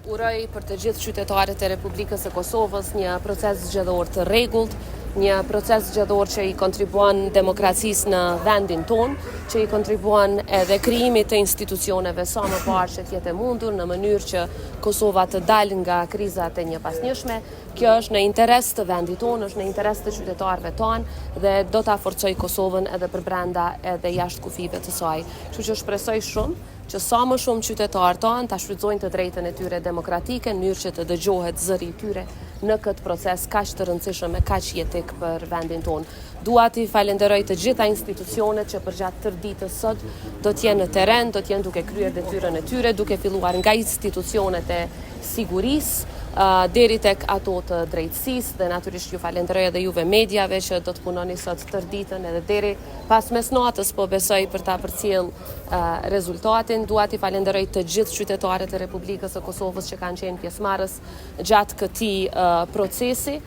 Uroj për të gjithë qytetarët e Republikës së Kosovës një proces zgjedhor të rregullt, një proces zgjedhor që i kontribuan demokracisë në vendin tonë, që i kontribuan edhe krijimit të institucioneve sa më parë që t'jetë e mundur në mënyrë që Kosova të dalë nga krizat e njëpasnjëshme. Kjo është në interes të vendit tonë, është në interes të qytetarëve tanë dhe do ta forcoj Kosovën edhe për brenda edhe jashtë kufive të saj. Kështu që shpresoj shumë që sa më shumë qytetarë tanë ta shfrytëzojnë të drejtën e tyre demokratike në mënyrë që të dëgjohet zëri i tyre në këtë proces kaq të rëndësishëm e kaq jetik për vendin tonë. Dua t'i falenderoj të gjitha institucionet që përgjatë tërë ditës sot do t'jenë në terren, do t'jenë duke kryer detyrën e tyre, duke filluar nga institucionet e sigurisë deri tek ato të drejtësisë dhe natyrisht ju falenderoj edhe juve mediave që do të punoni sot tërë ditën edhe deri pas mesnatës, po besoj për ta përcjell rezultatin. Dua t'i falenderoj të gjithë qytetarët e Republikës së Kosovës që kanë qenë pjesëmarrës gjatë këtij procesi,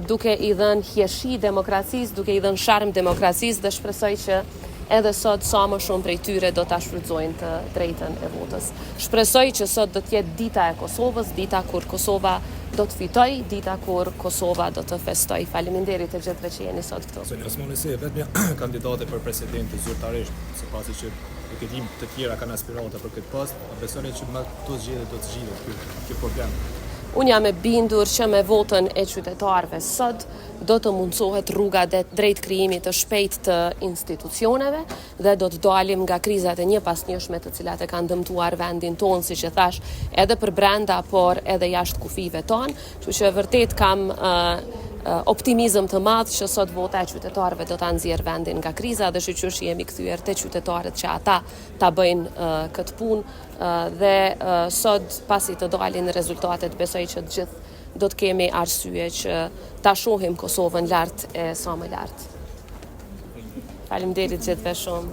duke i dhënë hjeshi demokracisë, duke i dhënë sharm demokracisë dhe shpresoj që edhe sot sa më shumë prej tyre do ta shfrytëzojnë të drejtën e votës. Shpresoj që sot do të jetë dita e Kosovës, dita kur Kosova do të fitoj, dita kur Kosova do të festoj. Faleminderit të gjithëve që jeni sot këtu. Sonja Osmani si e vetmja kandidate për president zyrtarisht, sepasi që e ketim të tjera kanë aspirata për këtë post, a besoni që me këto zgjedhje do të zgjidhet ky problem? Unë jam e bindur që me votën e qytetarëve sot do të mundsohet rruga drejt krijimit të shpejt të institucioneve dhe do të dalim nga krizat e njëpasnjëshme të cilat e kanë dëmtuar vendin tonë, siç e thash, edhe për brenda, por edhe jashtë kufive tonë. Kështu që vërtet kam optimizëm të madh që sot vota e qytetarëve do ta nxjerrë vendin nga kriza dhe shqyqysh jemi kthyer te qytetarët që ata ta bëjnë këtë punë dhe sot pasi të dalin rezultatet besoj që të gjithë do të kemi arsye që ta shohim Kosovën lart e sa më lart. Faleminderit gjithëve shumë.